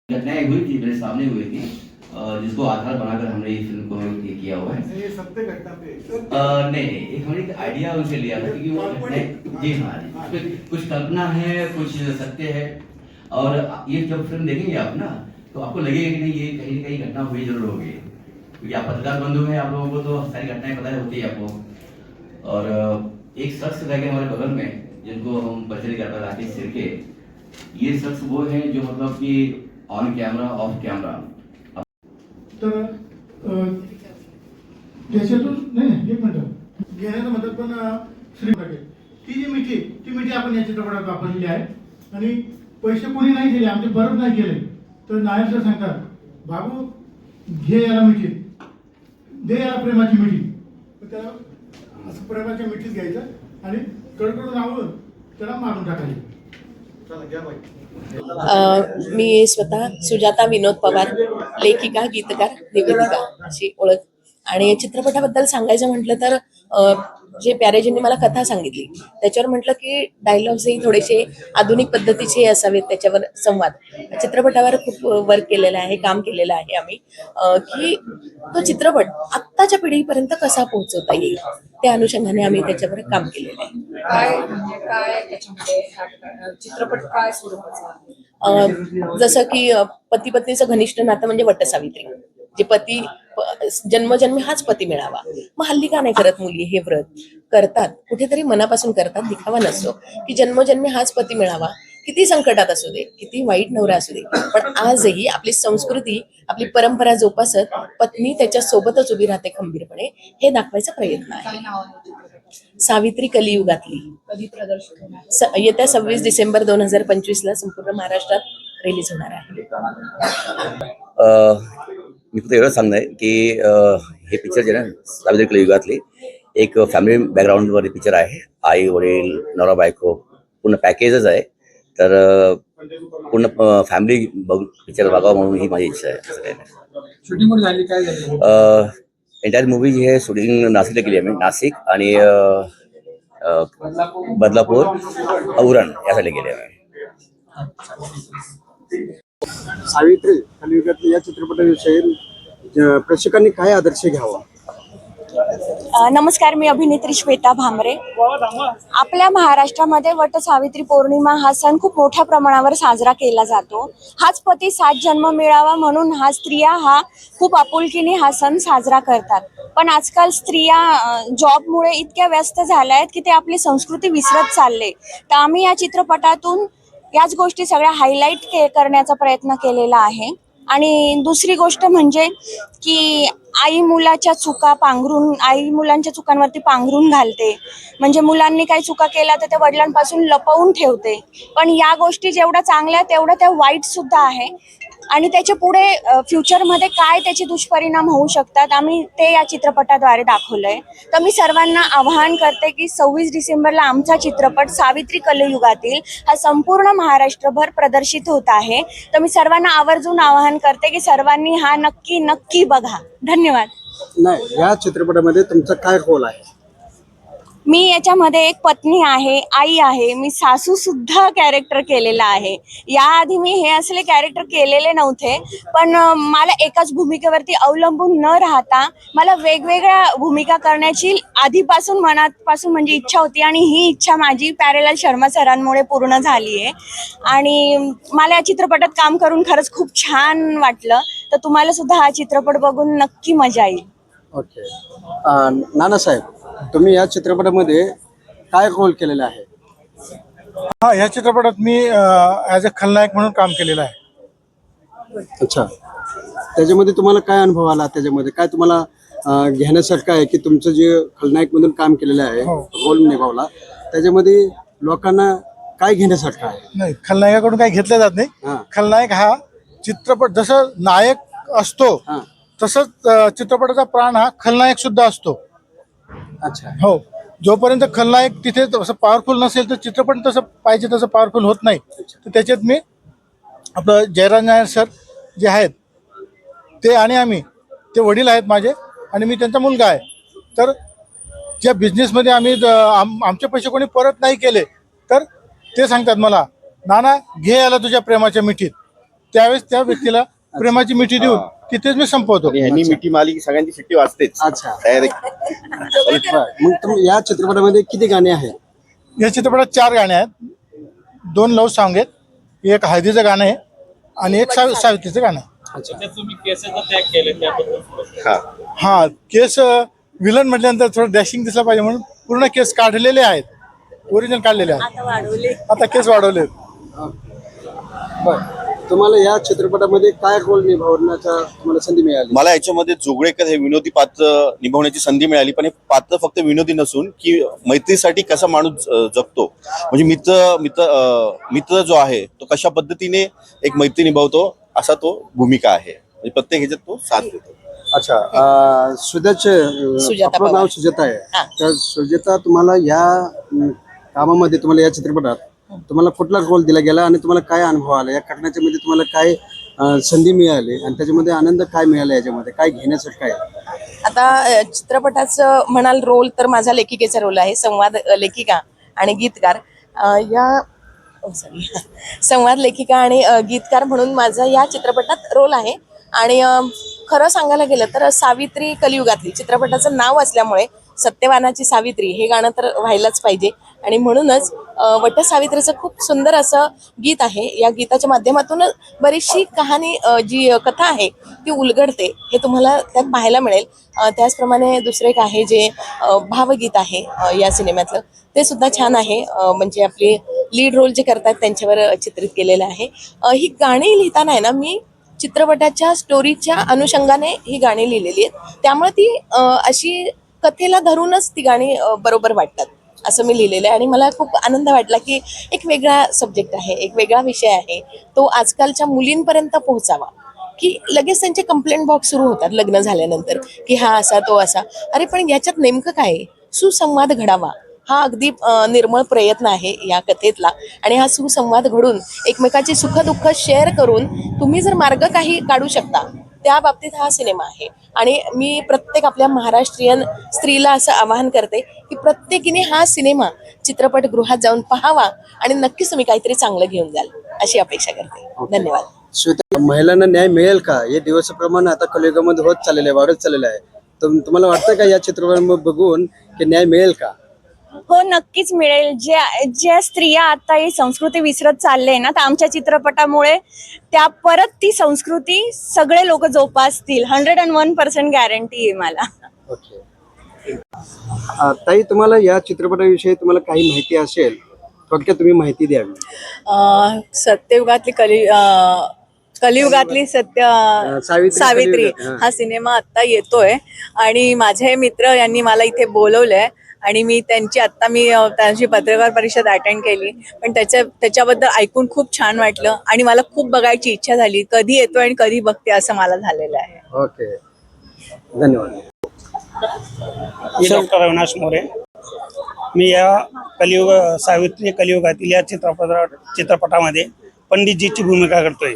घटनाएं हुई थी, मेरे सामने हुई थी, जिसको आधार बनाकर हमने ये फिल्म को ये किया हुआ है। ये सत्य घटना पे नहीं नहीं, एक हमने एक आइडिया उनसे लिया था क्योंकि वो घटनाएं, जी हाँ जी, कुछ कल्पना है, कुछ सत्य है। और ये जब फिल्म देखेंगे आप ना, तो आपको लगेगा कि नहीं, ये कहीं ना कहीं घटना हुई जरूर होगी, क्योंकि आप पत्रकार बंधु हैं, आप लोगों को तो सारी घटनाएं पता होती है आपको। और एक शख्स रह गए हमारे बगल में, जिनको हम परिचय कर पाए, राकेश सिरके। ये शख्स वो है जो मतलब कि ऑन कैमरा ऑफ कैमरा, तर त्याच्यातून नाही एक मिनिट घेण्याचं मतलब पण श्री ती जी मिठी आपण या चित्रपटात वापरलेली आहे आणि पैसे कोणी नाही दिले, आमचे परत नाही केले, तर नायर सर सांगतात बाबू घे याला मिठी, दे याला प्रेमाची मिठी. त्याला असं प्रेमाच्या मिठीत घ्यायचं आणि कडकडून आवडून त्याला मारून टाकायचं. चला घ्या बाई. मी स्वतः सुजाता विनोद पवार, लेखिका, गीतकार, निवेदिका अशी ओळख. आणि चित्रपटाबद्दल सांगायचं म्हटलं तर जे प्यारेजींनी मला कथा सांगितली त्याच्यावर म्हटलं की डायलॉग्सही थोडेसे आधुनिक पद्धतीचे असावेत, त्याच्यावर संवाद. चित्रपटावर खूप वर्क केलेलं आहे, काम केलेलं आहे आम्ही, की तो चित्रपट आत्ताच्या पिढीपर्यंत कसा पोहोचवता येईल त्या अनुषंगाने आम्ही त्याच्यावर काम केलेलं आहे. काय त्याच्यामध्ये चित्रपट काय स्वरूपाचा? जसं की पती पत्नीचं घनिष्ठ नातं म्हणजे वटसावित्री, जे पती जन्मजन्मी हाच पती मिळावा. मग हल्ली का नाही करत मुली हे व्रत? करतात, कुठेतरी मनापासून करतात, दिखावा नसतो, की जन्मजन्मी हाच पती मिळावा. किती संकटात असू दे, किती वाईट नवरा असू दे, पण आजही आपली संस्कृती, आपली परंपरा जोपासत पत्नी त्याच्या सोबतच उभी राहते खंबीरपणे, हे दाखवायचा प्रयत्न आहे. काय नाव आहे चित्रपटाचं? सावित्री कलियुगातली. कधी प्रदर्शित होणार? येत्या 26 डिसेंबर 2025 संपूर्ण महाराष्ट्रात रिलीज होणार आहे. मी फक्त एवढं सांगणार की हे पिक्चर जे ना सावित्री कलियुगातली एक फॅमिली बॅकग्राऊंडवर पिक्चर आहे. आई वडील नवरा बायको पूर्ण पॅकेजच आहे. तर पूर्ण फॅमिली बघून पिक्चर बघावं म्हणून ही माझी इच्छा आहे. असं काही नाही. शूटिंग कुठे झाली, काय झाली? एंटायर मूवी जी आहे शूटिंग नाशिकला केली आम्ही. नाशिक आणि बदलापूर, औरण यासाठी केली आम्ही. सावित्री कलियुगातल्या या चित्रपटाविषयी प्रेक्षकांनी काय आदर्श घ्यावा? नमस्कार, मी अभिनेत्री श्वेता भामरे. आपल्या महाराष्ट्रामध्ये वटसावित्री पौर्णिमा हा सण खूप मोठ्या प्रमाणावर साजरा केला जातो. हाच पती 7 जन्म मिळावा म्हणून स्त्रिया खूप आपुलकीने हा सण साजरा करतात. पण आजकाल स्त्रिया जॉबमुळे इतक्या व्यस्त झाल्या आहेत की ते आपली संस्कृती विसरत चालले. तर आम्ही या चित्रपटातून याच गोष्टी सगळ्या हायलाईट करण्याचा प्रयत्न केलेला आहे. आणि दुसरी गोष्ट म्हणजे की आई मुलांच्या चुकांवरती पांघरून घालते. म्हणजे मुलांनी काही चुका केल्या तर त्या वडिलांपासून लपवून ठेवते. पण या गोष्टी जेवढ्या चांगल्या तेवढ्या त्या वाईट सुद्धा आहे. आणि त्याच्या पुढे फ्युचरमध्ये काय त्याचे दुष्परिणाम होऊ शकतात आम्ही ते या चित्रपटाद्वारे दाखवलंय. तर मी सर्वांना आवाहन करते की 26 डिसेंबरला आमचा चित्रपट सावित्री कलियुगातील हा संपूर्ण महाराष्ट्रभर प्रदर्शित होत आहे. तर मी सर्वांना आवर्जून आवाहन करते की सर्वांनी हा नक्की बघा. धन्यवाद. नाही, या चित्रपटामध्ये तुमचा काय रोल आहे? मी याच्यामध्ये एक पत्नी आहे, आई आहे, मी सासू सुद्धा कॅरेक्टर केलेला आहे. याआधी मी हे असले कॅरेक्टर केलेले नव्हते, पण मला एकाच भूमिकेवरती अवलंबून न राहता मला वेगवेगळ्या भूमिका करण्याची आधीपासून मनापासून म्हणजे इच्छा होती. आणि ही इच्छा माझी पॅरेलाल शर्मा सरांमुळे पूर्ण झाली आहे. आणि मला या चित्रपटात काम करून खरंच खूप छान वाटलं. तर तुम्हाला सुद्धा हा चित्रपट बघून नक्की मजा येईल. ओके. नानासाहेब, तुम्ही या चित्रपटामध्ये काय रोल केलेला आहे? हा, या चित्रपटात मी ॲज अ खलनायक म्हणून काम केलेलं आहे. अच्छा. त्याच्यामध्ये तुम्हाला काय अनुभव आला? त्याच्यामध्ये काय तुम्हाला घेण्यासारखं आहे की तुमचं जे खलनायक म्हणून काम केलेलं आहे, रोल निभावला, त्याच्यामध्ये लोकांना काय घेण्यासारखं आहे? नाही, खलनायकाकडून काही घेतलं जात नाही. खलनायक हा चित्रपट जसं नायक असतो तसंच चित्रपटाचा प्राण हा खलनायक सुद्धा असतो. अच्छा. हो, जोपर्यंत खलनायक तिथे तसं पॉवरफुल नसेल तर चित्रपट तसं पाहिजे तसं पॉवरफुल होत नाही. तर त्याच्यात मी आपलं जयराज नायर सर जे आहेत ते आणि आम्ही, ते वडील आहेत माझे आणि मी त्यांचा मुलगा आहे. तर ज्या बिझनेसमध्ये आम्ही आमचे पैसे कोणी परत नाही केले तर ते सांगतात मला, नाना घे याला तुझ्या प्रेमाच्या मिठीत. त्यावेळेस त्या व्यक्तीला प्रेमाची मिठी देऊन तिथेच मी संपवतो. आणि ह्यांनी मिठी मारली की सगळ्यांची शिट्टी वाजतेच. अच्छा. डायरेक्ट. बरं. मग तुम्ही या चित्रपटामध्ये किती गाणी आहेत? या चित्रपटात 4 गाणे आहेत. 2 लव्ह सॉन्ग आहेत, एक हळदीचं गाणं आहे आणि एक सावित्रीचं गाणं आहे. तुम्ही केसेसचा त्याग केले त्याबद्दल हा. हा केस विलन म्हटल्यानंतर थोडं डॅशिंग दिसलं पाहिजे म्हणून पूर्ण केस काढलेले आहेत, ओरिजिनल काढलेले आहेत. आता केस वाढवले. बरं. तुम्हाला या चित्रपटामध्ये काय रोल निभावण्याचा तुम्हाला संधी मिळाली? मला याच्यामध्ये जोगळेकर हे विनोदी पात्र निभावण्याची संधी मिळाली, पण हे पात्र फक्त विनोदी नसून की मैत्रीसाठी कसा माणूस जगतो, म्हणजे मित्र जो आहे तो कशा पद्धतीने एक मैत्री निभावतो असा तो भूमिका आहे. म्हणजे प्रत्येक ह्याच्यात तो साथ देतो. अच्छा. सुजाता आपलं पवार. नाव सुजाता आहे. हा. तर सुजाता, तुम्हाला या कामामध्ये तुम्हाला या चित्रपटात तुम्हाला कुठला रोल दिला गेला आणि तुम्हाला काय अनुभव आला या घटनेच्या मध्ये? तुम्हाला काय संधी मिळाली आणि त्याच्यामध्ये आनंद काय मिळाला, याच्यामध्ये काय घेण्यासाठी काय? आता चित्रपटाचं म्हणाल रोल तर माझा लेखिकेचा रोल आहे, संवाद लेखिका आणि गीतकार. संवाद लेखिका आणि गीतकार म्हणून माझा या चित्रपटात रोल आहे. आणि खरं सांगायला गेलं तर सावित्री कलियुगातली चित्रपटाचं नाव असल्यामुळे सत्यवानाची सावित्री हे गाणं तर व्हायलाच पाहिजे. आणि म्हणूनच वट सावित्रीचं खूप सुंदर असं गीत आहे. या गीताच्या माध्यमातून बरीचशी कहाणी जी कथा आहे ती उलगडते, हे तुम्हाला त्यात पाहायला मिळेल. त्याचप्रमाणे दुसरं एक आहे जे भावगीत आहे या सिनेमातलं, ते सुद्धा छान आहे. म्हणजे आपले लीड रोल जे करतात त्यांच्यावर चित्रित केलेलं आहे. ही गाणी लिहिताना आहे ना, मी चित्रपटाच्या स्टोरीच्या अनुषंगाने ही गाणी लिहिलेली आहेत, त्यामुळे ती अशी कथेला धरूनच ती गाणी बरोबर वाटतात असं मी लिहिलेलं आहे. आणि मला खूप आनंद वाटला की एक वेगळा सब्जेक्ट आहे, एक वेगळा विषय आहे, तो आजकालच्या मुलींपर्यंत पोहोचावा. की लगेच त्यांचे कंप्लेंट बॉक्स सुरू होतात लग्न झाल्यानंतर की हा असा तो असा. अरे पण याच्यात नेमकं काय आहे? सुसंवाद घडावा हा अगदी निर्मळ प्रयत्न आहे या कथेतला. आणि हा सुसंवाद घडून एकमेकाची सुखदुःख शेअर करून तुम्ही जर मार्ग काही काढू शकता, त्या बाबतीत हा सिनेमा आहे. आणि मी प्रत्येक आपल्या महाराष्ट्रीयन स्त्रीला असं आवाहन करते की प्रत्येकीने हा सिनेमा चित्रपटगृहात जाऊन पाहावा आणि नक्कीच तुम्ही काहीतरी चांगलं घेऊन जाल अशी अपेक्षा करते. धन्यवाद. श्वेता, महिलांना न्याय मिळेल का? हे दिवसाप्रमाणे आता कलियुगामध्ये होत चाललेलं आहे, वाढत चाललेलं आहे. तर तुम्हाला वाटतं का या चित्रपटामध्ये बघून की न्याय मिळेल का? हो, नक्कीच मिळेल. ज्या स्त्रिया आता ही संस्कृती विसरत चालले ना, तर आमच्या चित्रपटामुळे त्या परत ती संस्कृती सगळे लोक जोपासतील. 101% गॅरंटी आहे मला. ओके. ताई, तुम्हाला या चित्रपटाविषयी तुम्हाला काही माहिती असेल, थोडक्यात तुम्ही माहिती द्यावी. सत्ययुगातली कलियुगातली सावित्री हा सिनेमा आता येतोय आणि माझे मित्र यांनी मला इथे बोलवलंय आणि मी त्यांची पत्रकार परिषद अटेंड केली. पण त्याच्याबद्दल ऐकून खूप छान वाटलं आणि मला खूप बघायची इच्छा झाली. कधी येतोय आणि कधी बघते असं मला झालेलं आहे. ओके, धन्यवाद. मी डॉक्टर अविनाश मोरे. मी या सावित्री कलियुगातील या चित्रपटामध्ये पंडितजीची भूमिका करतोय.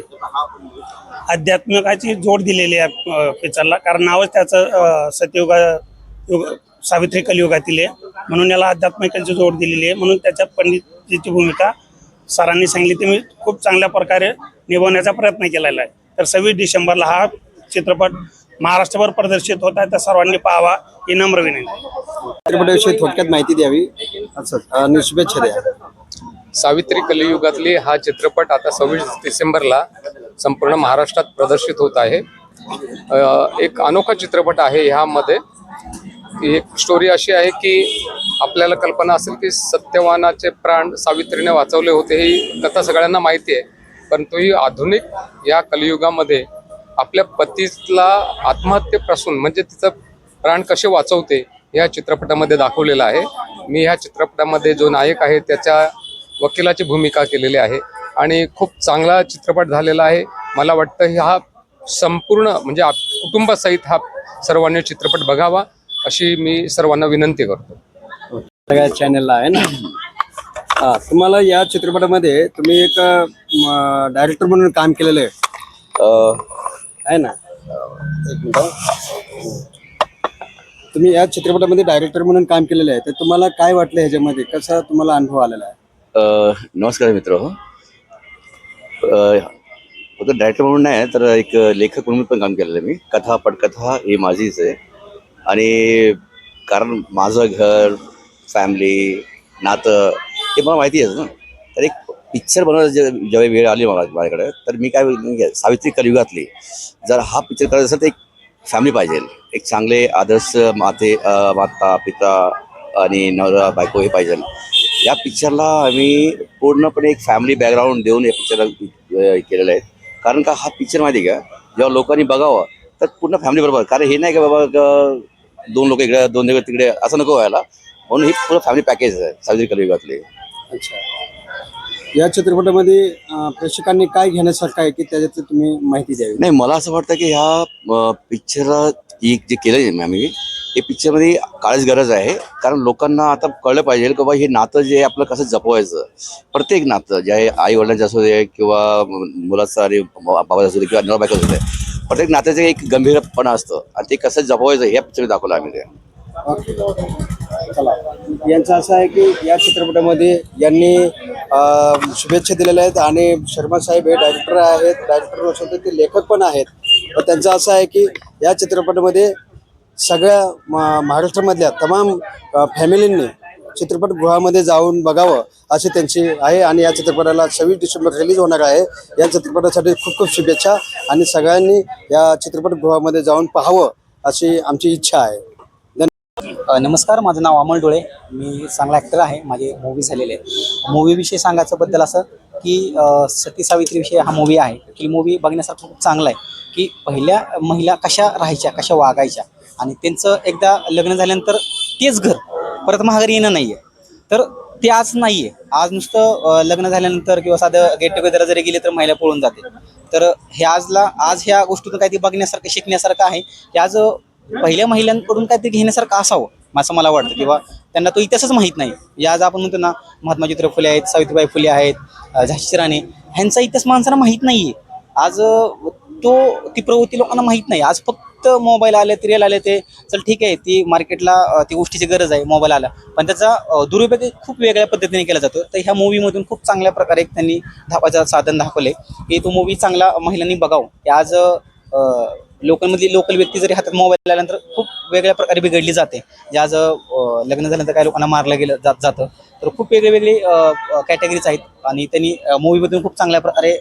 अध्यात्मिकाची जोड दिलेली आहे पिक्चरला, कारण नावच त्याचं सावित्री कलियुगातील आहे, म्हणून याला अध्यात्मिकाची जोड दिलेली आहे. म्हणून त्याच्यात पंडितजीची भूमिका सरांनी सांगितली ती मी खूप चांगल्या प्रकारे निभावण्याचा प्रयत्न केलेला आहे. तर 26 डिसेंबरला हा चित्रपट महाराष्ट्रभर प्रदर्शित होत आहे, तर सर्वांनी पाहावा ही नम्र विनंती. चित्रपटाविषयी थोडक्यात माहिती द्यावी आणि शुभेच्छा द्या. सावित्री कलियुगातली हा चित्रपट आता 26 डिसेंबरला संपूर्ण महाराष्ट्रात प्रदर्शित होत आहे. एक अनोखा चित्रपट आहे. ह्यामध्ये एक स्टोरी अशी आहे की आपल्याला कल्पना असेल की सत्यवानाचे प्राण सावित्रीने वाचवले होते, ही कथा सगळ्यांना माहिती आहे. परंतु ही आधुनिक या कलियुगामध्ये आपल्या पतीला आत्महत्येपासून म्हणजे तिचं प्राण कसे वाचवते ह्या चित्रपटामध्ये दाखवलेलं आहे. मी ह्या चित्रपटामध्ये जो नायक आहे त्याच्या वकिलाची भूमिका केलेली आहे आणि खूप चांगला चित्रपट झालेला आहे. मला वाटतं हा संपूर्ण म्हणजे कुटुंबासहित हा सर्वांनी चित्रपट बघावा अशी मी सर्वांना विनंती करतो. सगळ्या चॅनलला आहे ना. तुम्हाला या चित्रपटामध्ये तुम्ही एक डायरेक्टर म्हणून काम केलेलं आहे ना. एक मिनिट. तुम्ही या चित्रपटामध्ये डायरेक्टर म्हणून काम केलेलं आहे, तर तुम्हाला काय वाटलं ह्याच्यामध्ये, कसा तुम्हाला अनुभव आलेला आहे? नमस्कार मित्र. फक्त डायरेक्टर म्हणून नाही तर एक लेखक म्हणून पण काम केलेलं आहे मी. कथा पटकथा ही माझीच आहे. आणि कारण माझं घर, फॅमिली, नातं हे मला माहिती आहे ना. तर एक पिक्चर बनवायला जेव्हा वेळ आली माझ्याकडे, तर मी काय सावित्री कलियुगातली जर हा पिक्चर करायचा असेल तर एक फॅमिली पाहिजे. एक चांगले आदर्श माता पिता आणि नवरा बायको हे पाहिजे. या पिक्चरला आम्ही पूर्णपणे एक फॅमिली बॅकग्राऊंड देऊन या पिक्चरला केलेलं आहे. कारण का हा पिक्चर माहिती आहे का, जेव्हा लोकांनी बघावं तर पूर्ण फॅमिली बरोबर. कारण हे नाही का बाबा 2 लोक इकडे 2 लोक तिकडे असं नको व्हायला, म्हणून ही पूर्ण फॅमिली पॅकेज आहे सावित्री कलियुगातली. अच्छा, या चित्रपटामध्ये प्रेक्षकांनी काय घेण्यासारखं आहे की त्याच्यात तुम्ही माहिती द्यावी? नाही, मला असं वाटतं की ह्या पिक्चरला जे केलं आहे आम्ही, हे पिक्चरमध्ये काळच गरज आहे. कारण लोकांना आता कळलं पाहिजे की बाबा हे नातं जे आहे आपलं कसं जपवायचं. प्रत्येक नातं जे आहे आई वडिलांचं असू दे किंवा मुलाचं आणि बाबाचं असू दे किंवा नवरा बायको असू दे, प्रत्येक नात्याचं एक गंभीरपणा असतं आणि ते कसं जपवायचं या पिक्चर दाखवलं आम्ही ते. ओके, चला. यांचं असं आहे की या चित्रपटामध्ये यांनी शुभेच्छा दिलेल्या आहेत आणि शर्मा साहेब हे डायरेक्टर आहेत, डायरेक्टर असून ते लेखक पण आहेत. तर त्यांचं असं आहे की या चित्रपटामध्ये सगळ्या महाराष्ट्रामधल्या तमाम फॅमिलींनी चित्रपटगृहामध्ये जाऊन बघावं अशी त्यांची आहे. आणि या चित्रपटाला 26 डिसेंबर रिलीज होणार आहे. या चित्रपटासाठी खूप खूप शुभेच्छा आणि सगळ्यांनी या चित्रपटगृहामध्ये जाऊन पाहावं अशी आमची इच्छा आहे. नमस्कार, माझं नाव अमोल डोळे. मी चांगला ॲक्टर आहे. माझे मूवी झालेले आहेत. मूवीविषयी सांगायचं बद्दल असं की सती सावित्रीविषयी हा मूवी आहे की मूवी बघण्यासारखं खूप चांगला आहे. की पहिल्या महिला कशा राहायच्या, कशा वागायच्या आणि त्यांचं एकदा लग्न झाल्यानंतर तेच घर परत माघारी येणं नाही आहे. तर ते आज नाही आहे. आज नुसतं लग्न झाल्यानंतर किंवा साधं गेट टुगेदर जरी गेले तर महिला पळून जाते. तर हे आज ह्या गोष्टीतून काहीतरी बघण्यासारखं शिकण्यासारखं आहे की आज पहिल्या महिलांकडून काहीतरी घेण्यासारखं असावं असं मला वाटतं. किंवा त्यांना तो इतिहासच माहीत नाही. आज आपण म्हणतो ना, महात्मा ज्योतिराव फुले आहेत, सावित्रीबाई फुले आहेत, झाशीची राणी, ह्यांचा इतिहास माणसांना माहीत नाही आहे. आज ती प्रवृत्ती लोकांना माहीत नाही. आज फक्त मोबाईल आले, रिअल आले, ते चल ठीक आहे, ती मार्केटला ती गोष्टीची गरज आहे, मोबाईल आला, पण त्याचा दुरुपयोग खूप वेगळ्या पद्धतीने केला जातो. तर ह्या मूवीमधून खूप चांगल्या प्रकारे एक त्यांनी धावाचं साधन दाखवले की तो मूवी चांगला महिलांनी बघावं. आज लोकल व्यक्ती जरी हातात मोबाईल आल्यानंतर खूप वेगळ्या प्रकारे बिघडली जाते. जे आज लग्न झाल्यानंतर काही लोकांना मारलं गेलं जातं. तर खूप वेगळे कॅटेगरीज आहेत आणि त्यांनी मूवीमधून खूप चांगल्या प्रकारे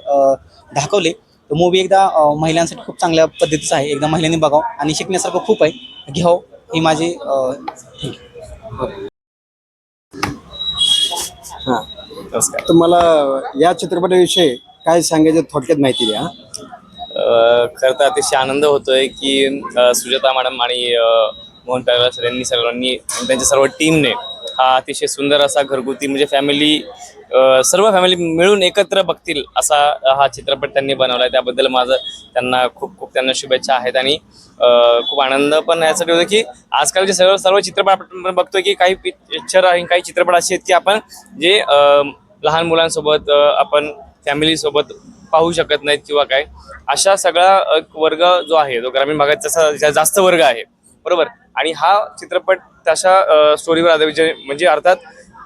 दाखवले. तर मूवी एकदा महिलांसाठी खूप चांगल्या पद्धतीचं आहे. एकदा महिलांनी बघावं आणि शिकण्यासारखं खूप आहे, घ्यावं ही माझी हां, तर मला या चित्रपटाविषयी काय सांगायचं थोडक्यात माहिती द्या. खरं तर अतिशय आनंद होतोय की सुजाता मॅडम आणि मोहन पॅगला सर यांनी सर्वांनी त्यांच्या सर्व टीमने हा अतिशय सुंदर असा घरगुती म्हणजे सर्व फॅमिली मिळून एकत्र बघतील असा हा चित्रपट त्यांनी बनवला आहे. त्याबद्दल माझं त्यांना खूप त्यांना शुभेच्छा आहेत. आणि खूप आनंद पण यासाठी होतो की आजकालचे सर्व चित्रपट आपण बघतोय की काही पिक्चर आणि काही चित्रपट असे आहेत की आपण जे लहान मुलांसोबत आपण फॅमिलीसोबत पाहू शकत नाहीत किंवा काय. अशा सगळा वर्ग जो आहे तो ग्रामीण भागात तसा जास्त वर्ग आहे, बरोबर. आणि हा चित्रपट तशा स्टोरीवर आधारित म्हणजे अर्थात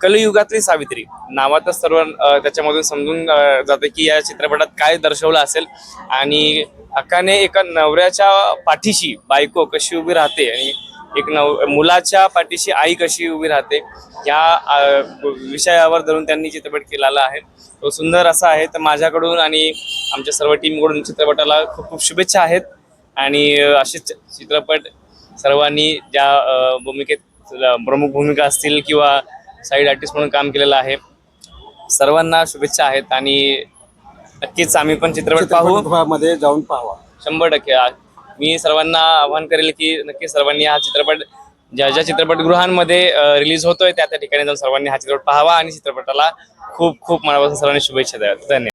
कलियुगातली सावित्री नावातच सर्व त्याच्यामधून समजून जाते की या चित्रपटात काय दर्शवलं असेल. आणि हक्काने एका नवऱ्याच्या पाठीशी बायको कशी उभी राहते आणि एक मुलाच्या पाठीशी आई कशी उभी राहते या विषयावर धरून त्यांनी चित्रपट केलेला आहे. तो सुंदर असा आहे. तर माझ्याकडून आणि आमच्या सर्व टीमकडून चित्रपटाला खूप शुभेच्छा आहेत. आणि असेच चित्रपट सर्वांनी ज्या भूमिकेत प्रमुख भूमिका असतील किंवा साईड आर्टिस्ट म्हणून काम केलेलं आहे सर्वांना शुभेच्छा आहेत. आणि नक्कीच आम्ही पण चित्रपट मध्ये जाऊन पाहावा 100%. मी सर्वांना आवाहन करेल की नक्की सर्वांनी हा चित्रपट ज्या चित्रपटगृहांमध्ये रिलीज होतोय त्या ठिकाणी जाऊन सर्वांनी हा चित्रपट पाहावा आणि चित्रपटाला खूप मनापासून सर्वांनी शुभेच्छा द्याव्यात. धन्यवाद.